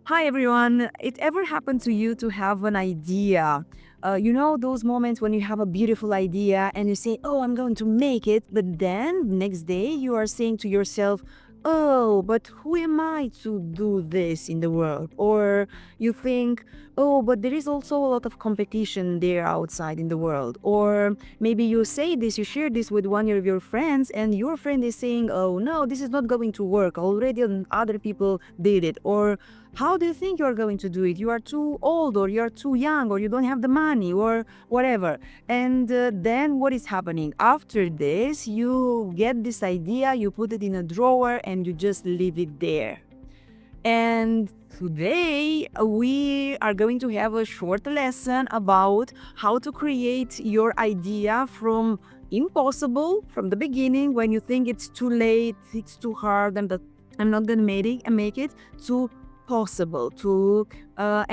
Hi everyone. It ever happened to you to have an idea? You know those moments when you have a beautiful idea and you say, "Oh, I'm going to make it," but then next day you are saying to yourself, "Oh, but who am I to do this in the world?" Or you think, "Oh, but there is also a lot of competition there outside in the world." Or maybe you say this, you share this with one of your friends, and your friend is saying, "Oh no, this is not going to work. Already other people did it." Or how do you think you're going to do it? You are too old, or you're too young, or you don't have the money, or whatever. And then what is happening? After this, you get this idea, you put it in a drawer, and you just leave it there. And today we are going to have a short lesson about how to create your idea from impossible from the beginning when you think it's too late, it's too hard, and that I'm not gonna make it to possible to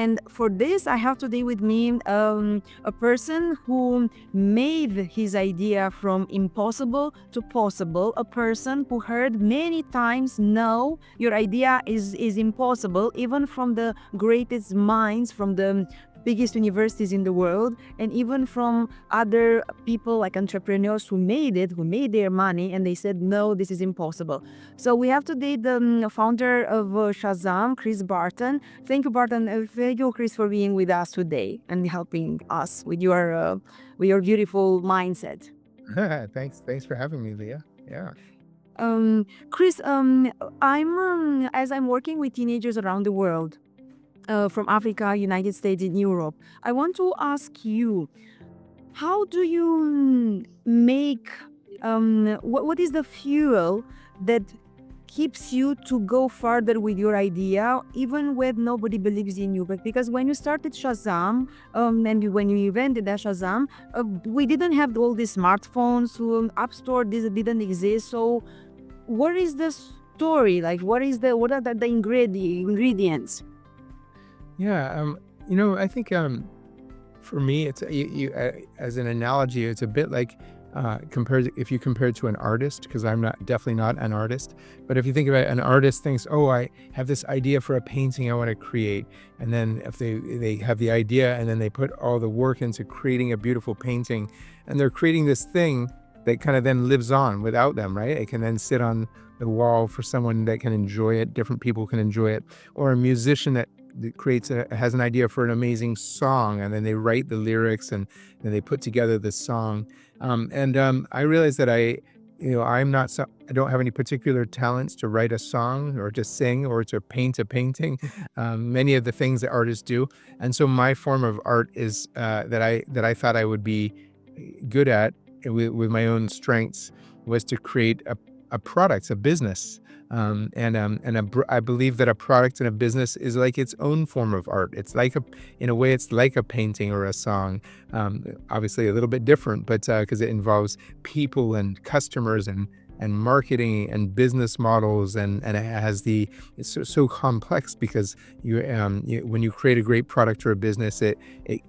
and for this I have today with me a person who made his idea from impossible to possible, a person who heard many times, "No, your idea is impossible," even from the greatest minds, from the biggest universities in the world, and even from other people like entrepreneurs who made it, who made their money, and they said, "No, this is impossible." So we have today the founder of Shazam, Chris Barton. Thank you, Barton. Thank you, Chris, for being with us today and helping us with your beautiful mindset. Thanks for having me, Leah. Yeah. Chris, as I'm working with teenagers around the world, from Africa, United States, and Europe, I want to ask you, how do you make what is the fuel that keeps you to go further with your idea even when nobody believes in you? But because when you started Shazam, when you invented that Shazam, we didn't have all these smartphones, App Store this didn't exist. So what is the story, like what are the ingredients? Yeah. I think for me, it's as an analogy, it's a bit like compared if you compare it to an artist, because I'm definitely not an artist. But if you think about it, an artist thinks, "Oh, I have this idea for a painting I want to create," and then if they have the idea and then they put all the work into creating a beautiful painting, and they're creating this thing that kind of then lives on without them, right? It can then sit on the wall for someone that can enjoy it. Different people can enjoy it, or a musician that has an idea for an amazing song, and then they write the lyrics, and then they put together this song. I realized that I don't have any particular talents to write a song or to sing or to paint a painting. Many of the things that artists do, and so my form of art is that I thought I would be good at with my own strengths was to create a product, a business. I believe that a product and a business is like its own form of art. In a way, it's like a painting or a song. Obviously, a little bit different, but because it involves people and customers and marketing and business models, and it's so complex because when you create a great product or a business, it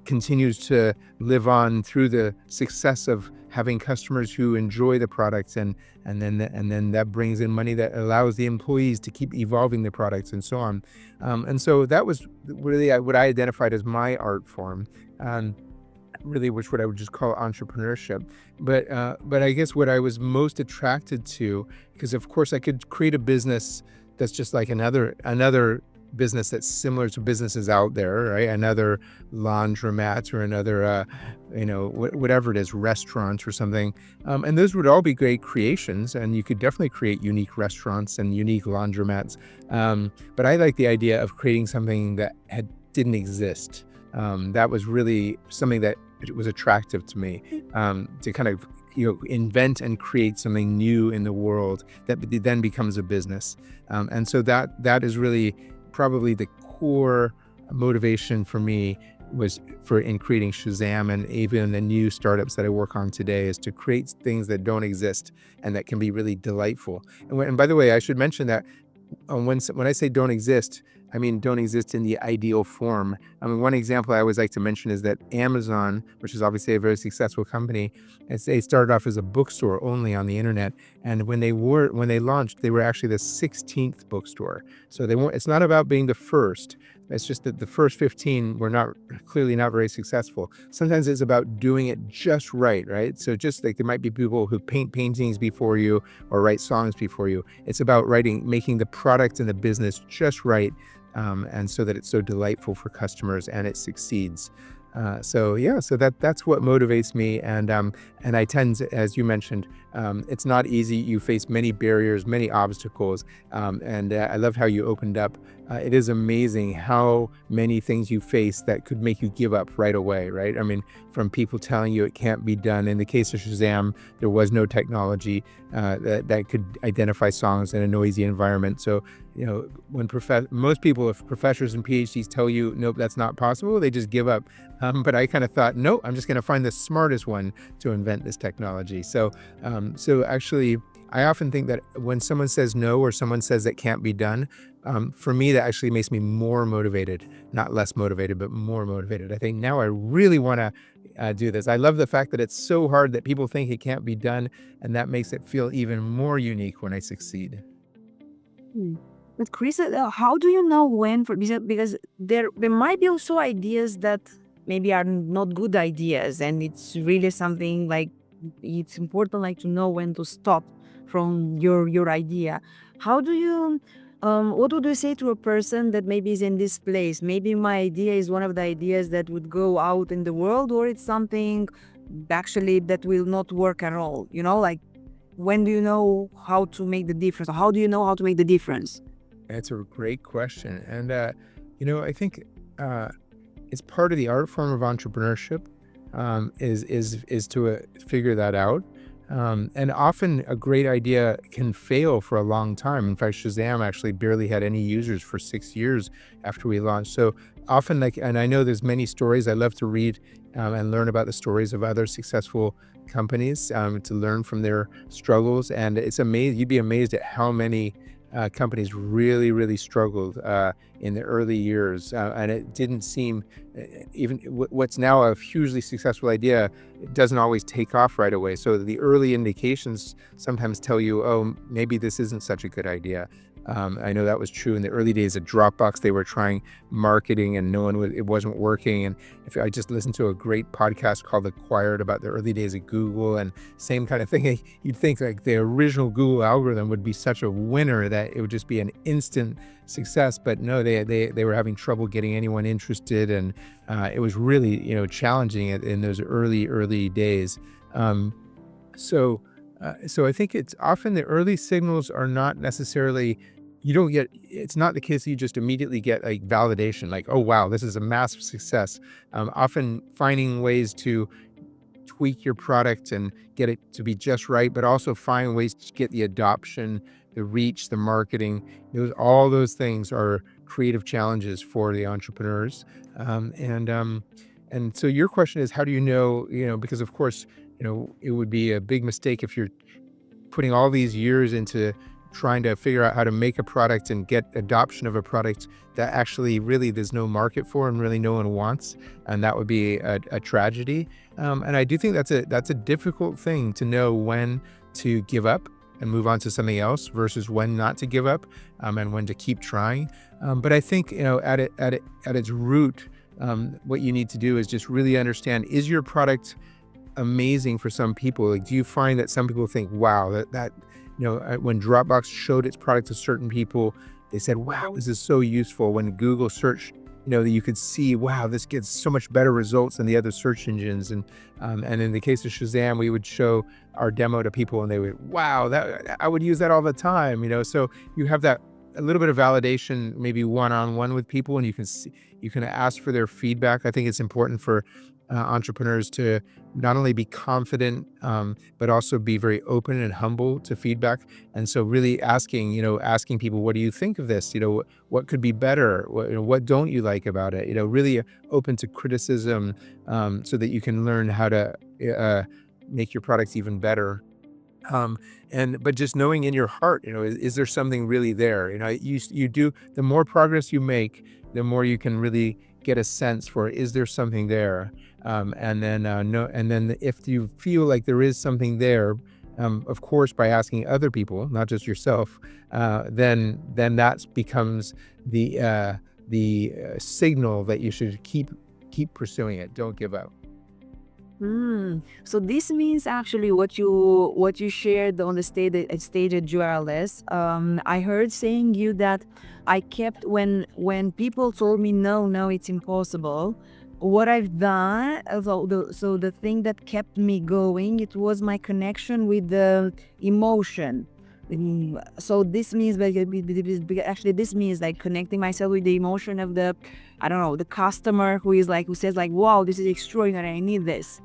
continues to live on through the success of having customers who enjoy the products, and then that brings in money that allows the employees to keep evolving the products and so on. And so that was really what I identified as my art form. Really, which what I would just call entrepreneurship. But I guess what I was most attracted to, because of course I could create a business that's just like another business that's similar to businesses out there, right? Another laundromat or another, whatever it is, restaurant or something. And those would all be great creations, and you could definitely create unique restaurants and unique laundromats. But I like the idea of creating something that didn't exist. That was really something that it was attractive to me, to kind of invent and create something new in the world that then becomes a business. And so that is really probably the core motivation for me was for in creating Shazam, and even the new startups that I work on today, is to create things that don't exist and that can be really delightful. And by the way, I should mention that when I say don't exist, I mean don't exist in the ideal form. I mean, one example I always like to mention is that Amazon, which is obviously a very successful company, they started off as a bookstore only on the internet, and when they launched, they were actually the 16th bookstore. So they weren't. It's not about being the first. It's just that the first 15 were not clearly not very successful. Sometimes it's about doing it just right, right? So just like there might be people who paint paintings before you or write songs before you. It's about making the product and the business just right, and so that it's so delightful for customers and it succeeds. So yeah, so that's what motivates me, and I tend to, as you mentioned, it's not easy. You face many barriers, many obstacles, and I love how you opened up. It is amazing how many things you face that could make you give up right away, right? I mean, from people telling you it can't be done. In the case of Shazam, there was no technology that could identify songs in a noisy environment. So, when most people, if professors and PhDs tell you, nope, that's not possible, they just give up. But I kind of thought, nope, I'm just going to find the smartest one to invent this technology. So actually, I often think that when someone says no or someone says that can't be done, for me, that actually makes me more motivated, not less motivated, but more motivated. I think now I really want to do this. I love the fact that it's so hard that people think it can't be done, and that makes it feel even more unique when I succeed. Hmm. But Chris, how do you know when? Because there might be also ideas that maybe are not good ideas, and it's really something like it's important, like to know when to stop from your idea. How do you? What would you say to a person that maybe is in this place? Maybe my idea is one of the ideas that would go out in the world, or it's something actually that will not work at all. Like when do you know how to make the difference? Or how do you know how to make the difference? That's a great question. And, I think it's part of the art form of entrepreneurship, is to figure that out. And often a great idea can fail for a long time. In fact, Shazam actually barely had any users for 6 years after we launched. So often, and I know there's many stories. I love to read and learn about the stories of other successful companies, to learn from their struggles. And it's amazing. You'd be amazed at how many companies really, really struggled in the early years, and it didn't seem, even what's now a hugely successful idea, it doesn't always take off right away. So the early indications sometimes tell you, oh, maybe this isn't such a good idea. I know that was true in the early days of Dropbox. They were trying marketing and it wasn't working. And if I just listened to a great podcast called Acquired about the early days of Google, and same kind of thing, you'd think like the original Google algorithm would be such a winner that it would just be an instant success. But no, they were having trouble getting anyone interested. And it was really, challenging in those early days. So I think it's often the early signals are not necessarily, it's not the case that you just immediately get like validation, like, oh, wow, this is a massive success. Often finding ways to tweak your product and get it to be just right, but also find ways to get the adoption, the reach, the marketing. All those things are creative challenges for the entrepreneurs. And so your question is, how do you know, because of course, it would be a big mistake if you're putting all these years into trying to figure out how to make a product and get adoption of a product that actually really there's no market for and really no one wants. And that would be a tragedy. And I do think that's a difficult thing to know when to give up and move on to something else versus when not to give up, and when to keep trying. But I think, at its root, what you need to do is just really understand, is your product amazing for some people? Like, do you find that some people think, wow, when Dropbox showed its product to certain people, they said, wow, this is so useful. When Google search, you could see, wow, this gets so much better results than the other search engines. And in the case of Shazam, we would show our demo to people and they would, wow, that I would use that all the time. So you have that a little bit of validation, maybe one-on-one with people, and you can ask for their feedback. I think it's important for entrepreneurs to not only be confident, but also be very open and humble to feedback. And so really asking people, what do you think of this? What could be better? What don't you like about it? Really open to criticism, so that you can learn how to make your products even better. But just knowing in your heart, is there something really there? You do, the more progress you make, the more you can really get a sense for, is there something there? And then if you feel like there is something there, of course, by asking other people, not just yourself, then that becomes signal that you should keep pursuing it. Don't give up. So this means actually what you shared on the stage at GRLS. I heard saying you that I kept when people told me no, it's impossible. What I've done, so the thing that kept me going, it was my connection with the emotion. So this means actually this means like connecting myself with the emotion of the, I don't know, the customer who says like, wow, this is extraordinary, I need this.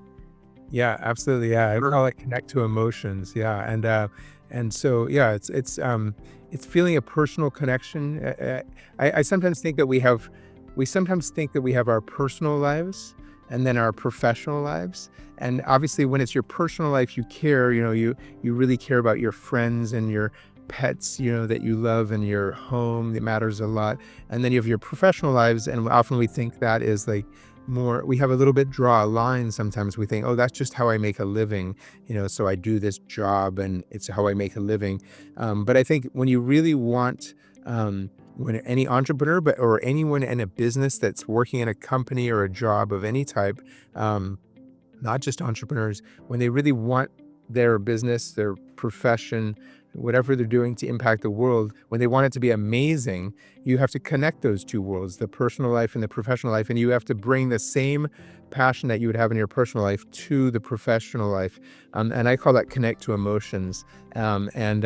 Yeah, absolutely. Yeah, I call it connect to emotions. Yeah, and so yeah, it's feeling a personal connection. I sometimes think that we sometimes think that we have our personal lives and then our professional lives. And obviously, when it's your personal life, you care. You really care about your friends and your pets, that you love, and your home. It matters a lot. And then you have your professional lives, and often we think that is like more, we have a little bit draw a line. Sometimes we think, oh, that's just how I make a living, so I do this job and it's how I make a living. But I think when you really want, when any entrepreneur, or anyone in a business that's working in a company or a job of any type, not just entrepreneurs, when they really want their business, their profession, whatever they're doing to impact the world, when they want it to be amazing, you have to connect those two worlds, the personal life and the professional life, and you have to bring the same passion that you would have in your personal life to the professional life. And I call that connect to emotions. And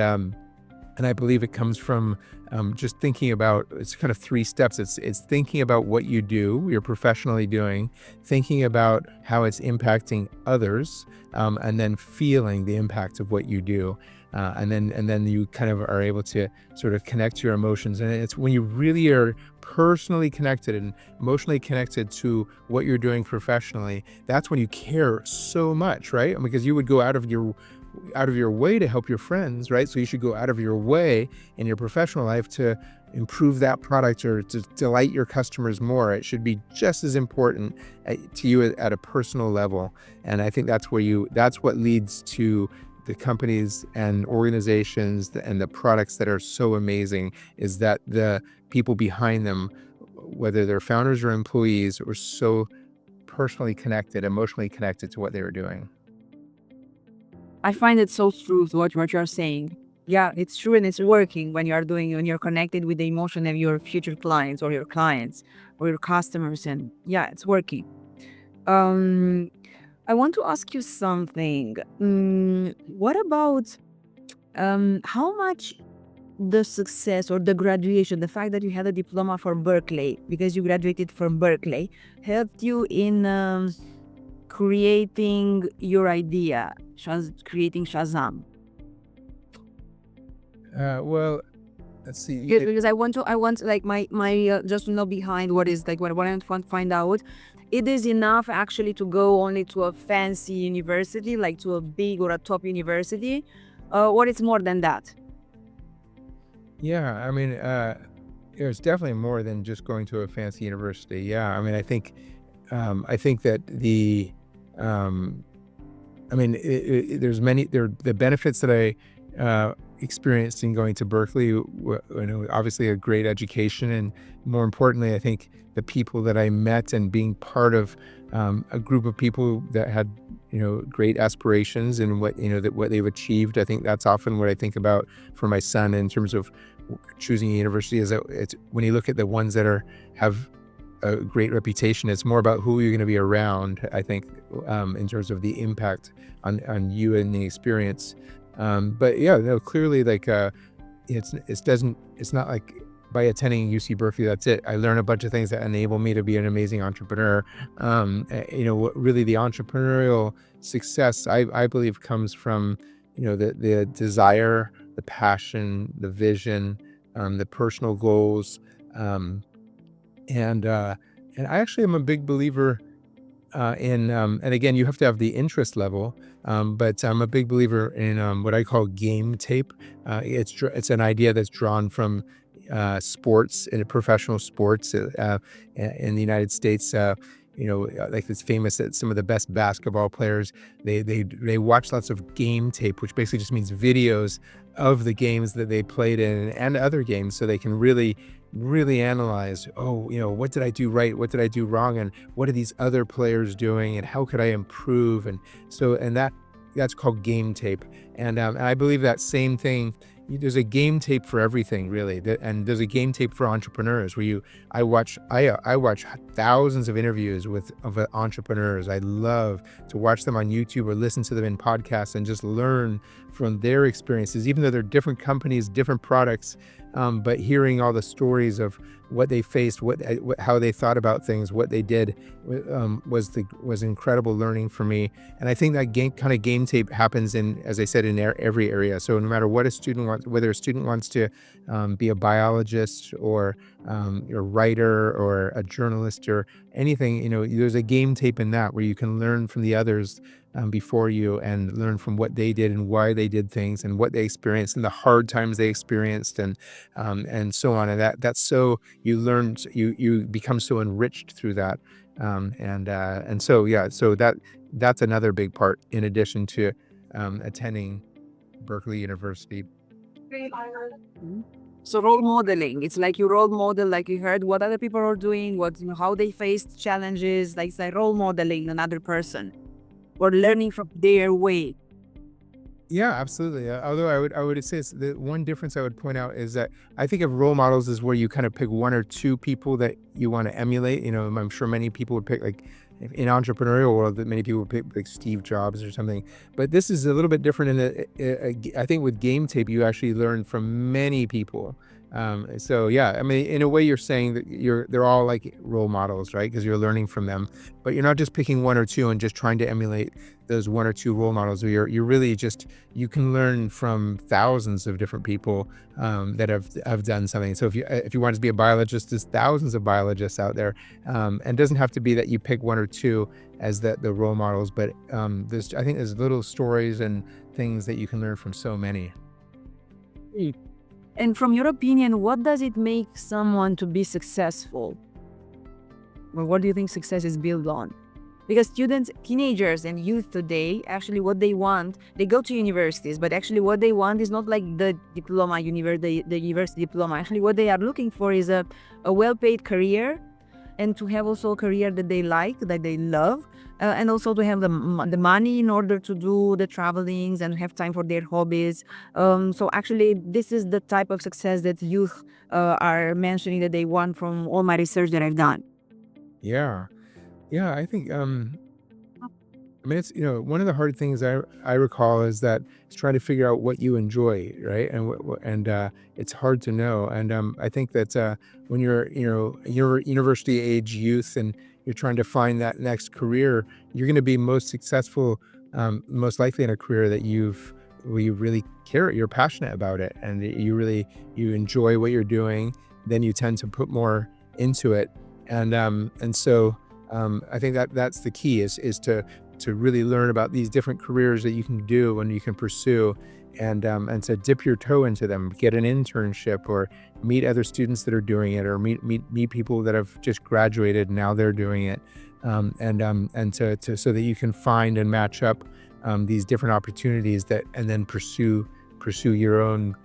I believe it comes from just thinking about, it's kind of three steps. It's thinking about what you do, you're professionally doing, thinking about how it's impacting others, and then feeling the impact of what you do. And then you kind of are able to sort of connect your emotions. And it's when you really are personally connected and emotionally connected to what you're doing professionally, that's when you care so much, right? Because you would go out of your way to help your friends, right? So you should go out of your way in your professional life to improve that product or to delight your customers more. It should be just as important to you at a personal level. And I think that's what leads to the companies and organizations and the products that are so amazing, is that the people behind them, whether they're founders or employees, are so personally connected, emotionally connected to what they were doing. I find it so true to what you're saying. Yeah, it's true and it's working when you're connected with the emotion of your future clients or your clients or your customers, and yeah, it's working. Um, I want to ask you something. What about how much the success or the graduation, the fact that you had a diploma from Berkeley, because you graduated from Berkeley, helped you in creating your idea, creating Shazam? Well, let's see. Because I want like my just to know behind what is like what I want to find out. It is enough actually to go only to a fancy university, like to a big or a top university, or it's more than that. Yeah, I mean, it's definitely more than just going to a fancy university. Yeah, I mean, I think that um, there's the benefits that I experienced in going to Berkeley. Obviously a great education, and more importantly, I think the people that I met and being part of a group of people that had great aspirations and what they've achieved. I think that's often what I think about for my son in terms of choosing a university. Is that it's when you look at the ones that have a great reputation, it's more about who you're going to be around, I think, in terms of the impact on you and the experience. But yeah, no, clearly, like, it's not like by attending UC Berkeley, that's it. I learn a bunch of things that enable me to be an amazing entrepreneur. What really the entrepreneurial success, I believe, comes from, the desire, the passion, the vision, the personal goals. Um, and uh, and I actually am a big believer and again, you have to have the interest level, but I'm a big believer in what I call game tape. It's an idea that's drawn from sports, in professional sports in the United States. Like it's famous that some of the best basketball players, they watch lots of game tape, which basically just means videos of the games that they played in and other games, so they can really really analyze, oh, what did I do right? What did I do wrong? And what are these other players doing? And how could I improve? And so, and that's called game tape. And I believe that same thing. There's a game tape for everything, really, and there's a game tape for entrepreneurs where I watch thousands of interviews of entrepreneurs. I love to watch them on YouTube or listen to them in podcasts and just learn from their experiences, even though they're different companies, different products. But hearing all the stories of what they faced, how they thought about things, what they did, was incredible learning for me. And I think that kind of game tape happens in, as I said, in every area. So no matter what a student wants, whether a student wants to be a biologist or a writer or a journalist or anything, there's a game tape in that where you can learn from the others before you and learn from what they did and why they did things and what they experienced and the hard times they experienced and so on. And that's so you become so enriched through that. And so, yeah, so that's another big part in addition to attending Berkeley University. Mhm. So role modeling, it's like you role model, like you heard what other people are doing, how they faced challenges, like it's like role modeling another person or learning from their way. Yeah, absolutely. Although I would say the one difference I would point out is that I think of role models as where you kind of pick one or two people that you want to emulate. I'm sure many people would pick, like, in entrepreneurial world, that many people would pick like Steve Jobs or something. But this is a little bit different in that I think with game tape you actually learn from many people. So yeah, I mean, in a way, you're saying that they're all like role models, right? Because you're learning from them, but you're not just picking one or two and just trying to emulate those one or two role models. Or you're really just, you can learn from thousands of different people that have done something. So if you want to be a biologist, there's thousands of biologists out there, and it doesn't have to be that you pick one or two as the role models, but I think there's little stories and things that you can learn from so many. And from your opinion, what does it make someone to be successful? Or what do you think success is built on? Because students, teenagers, and youth today, actually, what they want, they go to universities, but actually, what they want is not like the diploma, the university diploma. Actually, what they are looking for is a well-paid career, and to have also a career that they like, that they love, and also to have the money in order to do the travelings and have time for their hobbies. So actually, this is the type of success that youth are mentioning that they want from all my research that I've done. Yeah. Yeah, I think I mean, it's, one of the hard things I recall is that it's trying to figure out what you enjoy, right? And it's hard to know. And I think that when you're university age youth and you're trying to find that next career, you're going to be most successful, most likely in a career where you really care, you're passionate about it, and you enjoy what you're doing. Then you tend to put more into it, and so. I think that's the key is to really learn about these different careers that you can do and you can pursue, and to dip your toe into them, get an internship, or meet other students that are doing it, or meet people that have just graduated and now they're doing it, and to so that you can find and match up these different opportunities and then pursue your own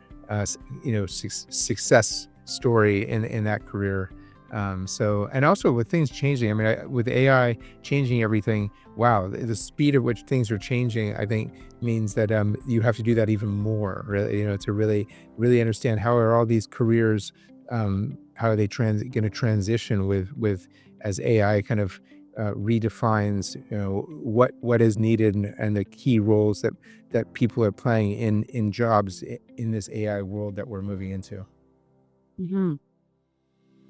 success story in that career. And also with things changing, I mean, with AI changing everything, wow, the speed at which things are changing, I think means that you have to do that even more, really, to really understand how are all these careers, how are they going to transition with as AI kind of redefines, what is needed, and the key roles that people are playing in jobs in this AI world that we're moving into. Mhm.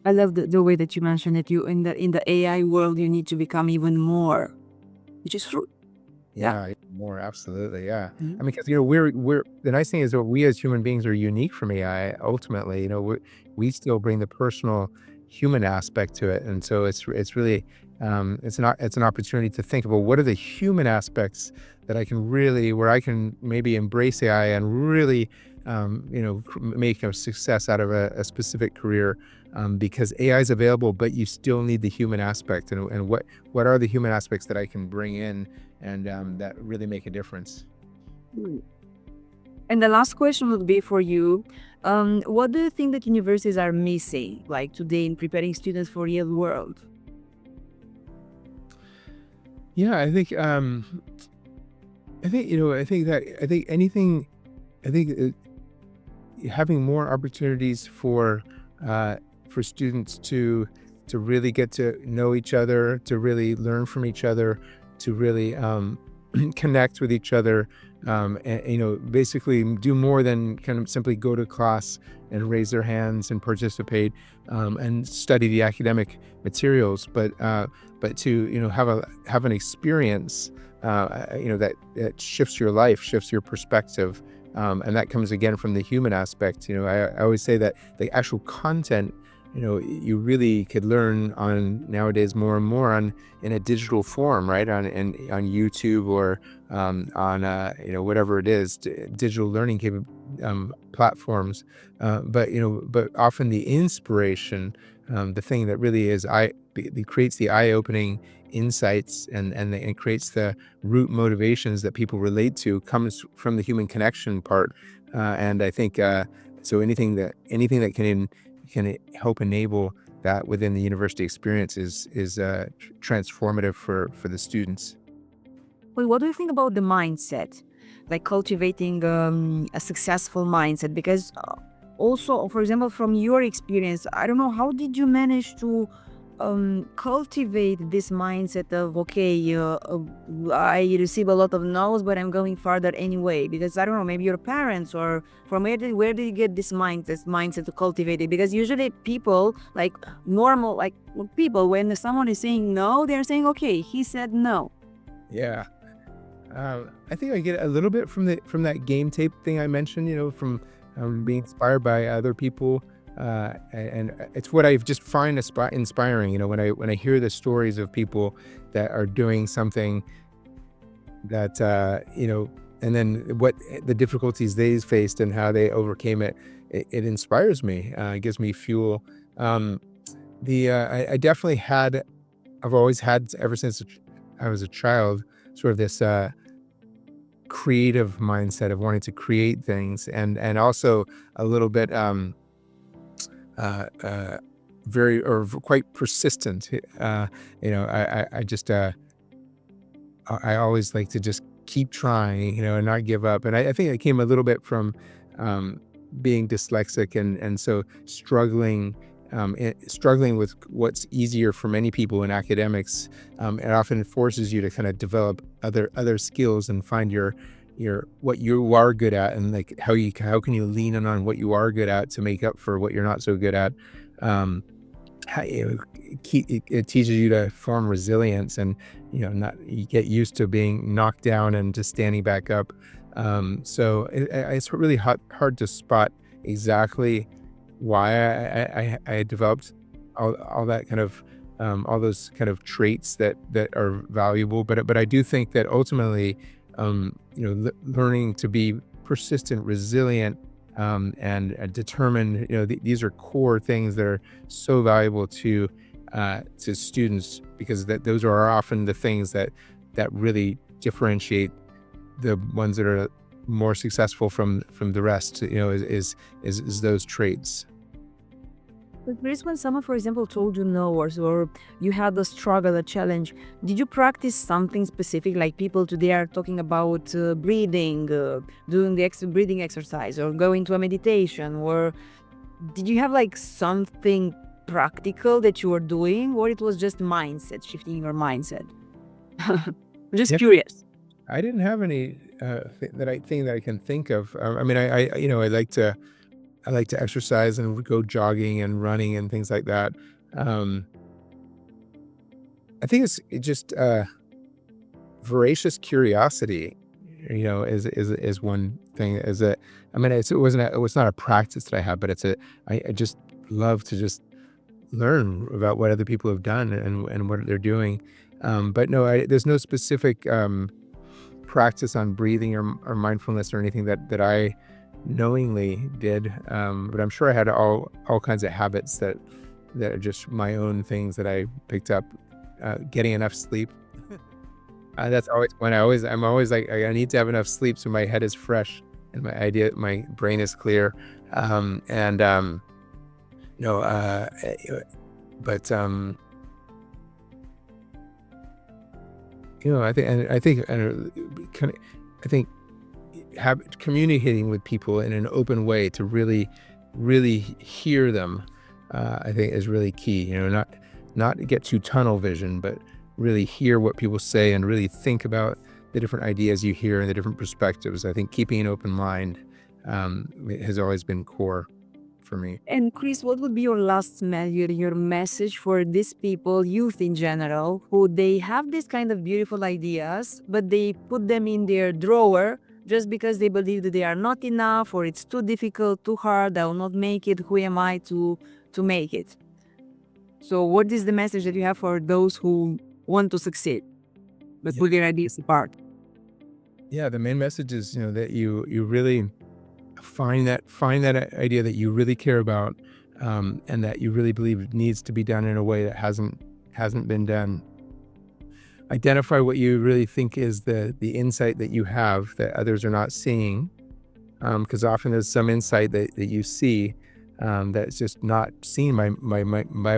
I love the way that you mentioned it. You in the AI world, you need to become even more, which is true. Yeah. Yeah, more, absolutely, yeah. Mhm. I mean, because we're the nice thing is that we as human beings are unique from AI. Ultimately, we still bring the personal human aspect to it, and so it's really it's an opportunity to think about what are the human aspects that where I can maybe embrace AI and really make a success out of a specific career, because AI is available, but you still need the human aspect, and what are the human aspects that I can bring in and that really make a difference. Mm. And the last question would be for you. What do you think that universities are missing, like today, in preparing students for real world? Yeah, I think I think anything. I think having more opportunities for students to really get to know each other, to really learn from each other, to really connect with each other, and basically do more than kind of simply go to class and raise their hands and participate, and study the academic materials, but to have an experience, that shifts your life, shifts your perspective, and that comes again from the human aspect. I always say that the actual content, you really could learn on nowadays more and more on in a digital form, right? On YouTube, or on whatever it is, digital learning platforms. But often the inspiration, the thing that really creates the eye-opening insights, and creates the root motivations that people relate to, comes from the human connection part. And I think so anything that can help enable that within the university experience is transformative for the students. Well, what do you think about the mindset, like cultivating a successful mindset? Because also, for example, from your experience, I don't know, how did you manage to cultivate this mindset of, okay, I receive a lot of no's, but I'm going further anyway? Because I don't know, maybe your parents, or from where did you get this mindset to cultivate it? Because usually people, like normal, like people, when someone is saying no, they're saying, okay, he said no. Yeah. I think I get a little bit from that game tape thing I mentioned, from being inspired by other people, and it's what I just find inspiring. When I hear the stories of people that are doing something that, and then what the difficulties they faced and how they overcame it, it inspires me. It gives me fuel. Um, I definitely had. I've always had, ever since I was a child, sort of this creative mindset of wanting to create things, and also a little bit uh, uh, quite persistent. I just I always like to just keep trying, and not give up. And I think it came a little bit from um, being dyslexic, and so struggling with what's easier for many people in academics. It often forces you to kind of develop other skills and find your what you are good at, and like how can you lean in on what you are good at to make up for what you're not so good at. Um, it teaches you to form resilience, and not you get used to being knocked down and just standing back up. So it's really hard to spot exactly why I developed all that kind of all those kind of traits that are valuable. But I do think that ultimately, learning to be persistent, resilient, and determined. These are core things that are so valuable to students, because those are often the things that really differentiate the ones that are more successful from the rest. Is those traits. But Chris, when someone, for example, told you no, or you had a struggle, a challenge, did you practice something specific? Like people today are talking about breathing, doing the breathing exercise, or going to a meditation, or did you have like something practical that you were doing, or it was just mindset, shifting your mindset? I'm just Yeah, curious. I didn't have any thing that I can think of. I mean, I like to exercise and go jogging and running and things like that. Um, I think it just voracious curiosity, is one thing. I mean, it was not a practice that I had, but I just love to just learn about what other people have done, and what they're doing. But no, there's no specific practice on breathing or mindfulness or anything that I knowingly did. But I'm sure I had all kinds of habits that are just my own things that I picked up. Getting enough sleep. That's always when I'm always like, I need to have enough sleep so my head is fresh and my brain is clear. And no, but I think communicating with people in an open way to really hear them, I think is really key. Not get too tunnel vision, but really hear what people say and really think about the different ideas you hear and the different perspectives. I think keeping an open mind has always been core for me. And Chris, what would be your message for these people, youth in general, who they have this kind of beautiful ideas, but they put them in their drawer just because they believe that they are not enough or it's too difficult, too hard, I will not make it. Who am I to make it? So what is the message that you have for those who want to succeed, but put their ideas apart? Yeah, the main message is, that you really find that idea that you really care about, and that you really believe needs to be done in a way that hasn't been done. Identify what you really think is the insight that you have that others are not seeing, because often there's some insight that you see, that's just not seen by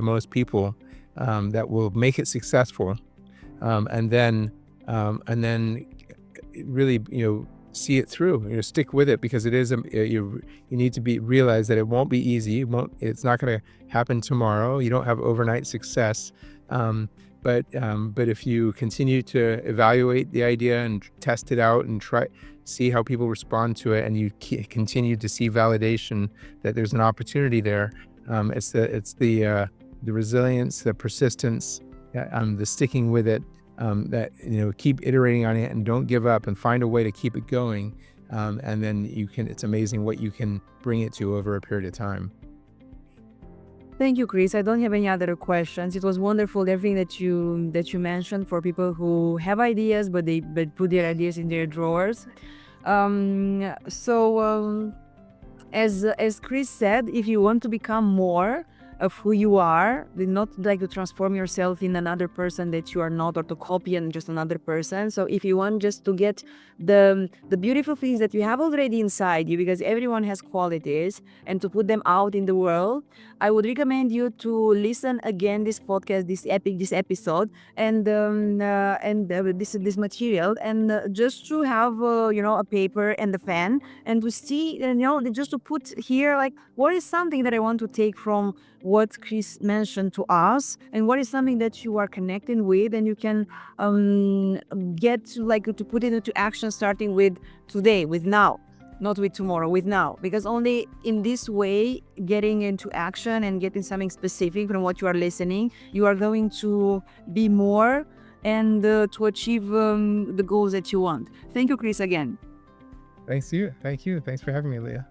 most people, that will make it successful, and then really see it through. Stick with it, because it is you need to realize that it won't be easy. It's not going to happen tomorrow. You don't have overnight success. But if you continue to evaluate the idea and test it out and see how people respond to it, and you continue to see validation that there's an opportunity there, it's the resilience, the persistence, the sticking with it, that keep iterating on it and don't give up and find a way to keep it going, and then it's amazing what you can bring it to over a period of time. Thank you, Chris. I don't have any other questions. It was wonderful, everything that you mentioned for people who have ideas, but they put their ideas in their drawers. As Chris said, if you want to become more of who you are, not like to transform yourself in another person that you are not, or to copy and just another person. So if you want just to get the beautiful things that you have already inside you, because everyone has qualities, and to put them out in the world, I would recommend you to listen again this podcast, this episode, and this material, and just to have a paper and a pen, and to see, just to put here, like, what is something that I want to take from what Chris mentioned to us, and what is something that you are connecting with, and you can get to put it into action, starting with today, with now, not with tomorrow, with now, because only in this way, getting into action and getting something specific from what you are listening, you are going to be more, and to achieve the goals that you want. Thank you, Chris, again. Thank you. Thanks for having me, Leah.